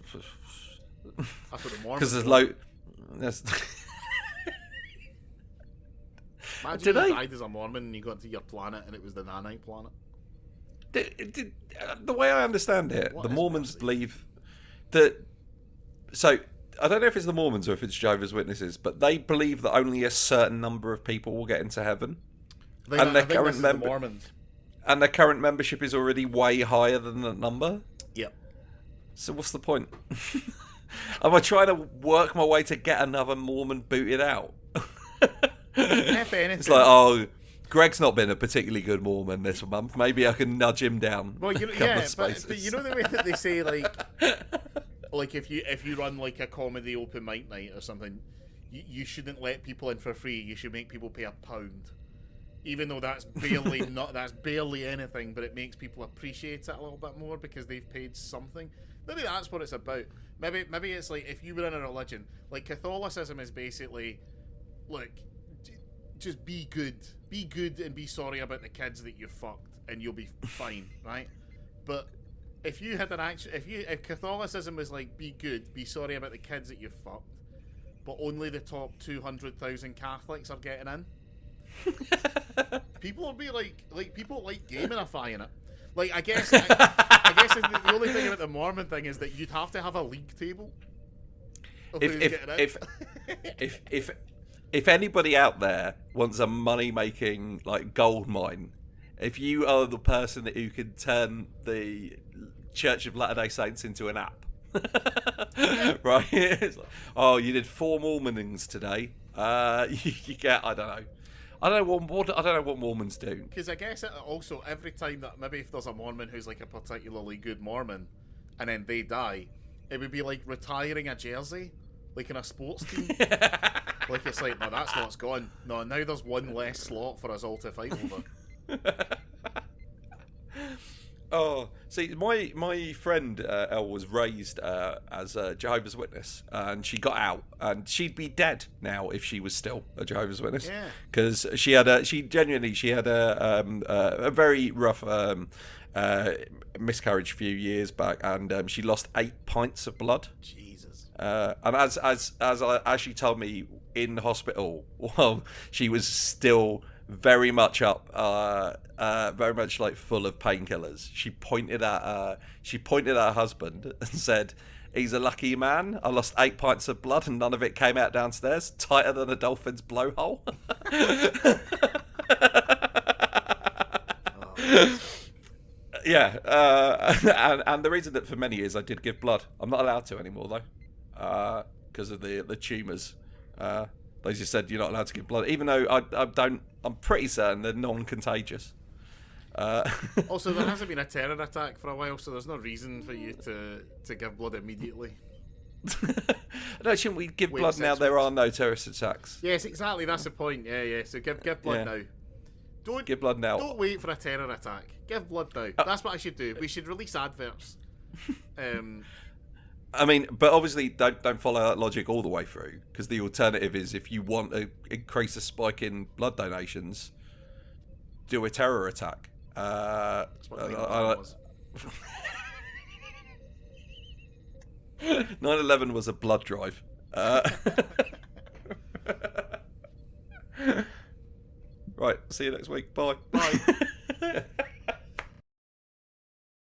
what the Mormons. Because there's low. Imagine you died as a Mormon and you got to your planet and it was the nanite planet. The way I understand it, the Mormons mercy? believe that. So I don't know if it's the Mormons or if it's Jehovah's Witnesses, but they believe that only a certain number of people will get into heaven, and their current Mormons. And their current membership is already way higher than that number. Yep. So what's the point? Am I trying to work my way to get another Mormon booted out? If anything. It's like, oh, Greg's not been a particularly good Mormon this month. Maybe I can nudge him down. Well, you know, but you know the way that they say like if you run like a comedy open mic night or something, you shouldn't let people in for free. You should make people pay £1. Even though that's barely anything, but it makes people appreciate it a little bit more because they've paid something. Maybe that's what it's about. Maybe it's like if you were in a religion, like Catholicism is basically, look, just be good and be sorry about the kids that you fucked, and you'll be fine, right? But if you had if Catholicism was like be good, be sorry about the kids that you fucked, but only the top 200,000 Catholics are getting in. People will be like people like gamifying it. Like I guess the only thing about the Mormon thing is that you'd have to have a league table. If anybody out there wants a money making like gold mine, if you are the person who can turn the Church of Latter-day Saints into an app, right? It's like, oh, you did 4 Mormonings today. You get, I don't know what Mormons do. Because I guess also every time that maybe if there's a Mormon who's like a particularly good Mormon, and then they die, it would be like retiring a jersey. like in a sports team. Like it's like, no, that's what's gone. No, now there's one less slot for us all to fight over. Oh, see, my friend Elle was raised as a Jehovah's Witness, and she got out, and she'd be dead now if she was still a Jehovah's Witness. Yeah. Because she had a very rough miscarriage a few years back, and she lost 8 pints of blood. Jesus. And as she told me in hospital, well, she was still very much up, very much like full of painkillers. She pointed at her husband and said, "He's a lucky man. I lost 8 pints of blood and none of it came out downstairs. Tighter than a dolphin's blowhole." Yeah, and the reason that for many years I did give blood. I'm not allowed to anymore though, because of the tumours. They just said you're not allowed to give blood, even though I don't. I'm pretty certain they're non-contagious. Also, there hasn't been a terror attack for a while, so there's no reason for you to give blood immediately. No, shouldn't we give blood now? 6 There weeks. are no terrorist attacks. Yes, exactly. That's the point. Yeah. So give blood now. Don't Give blood now. Don't wait for a terror attack. Give blood now. That's what I should do. We should release adverts. I mean, but obviously don't follow that logic all the way through, because the alternative is, if you want to increase the spike in blood donations, do a terror attack. That's what 9/11 was. 9/11 was a blood drive. Right, see you next week. Bye. Bye.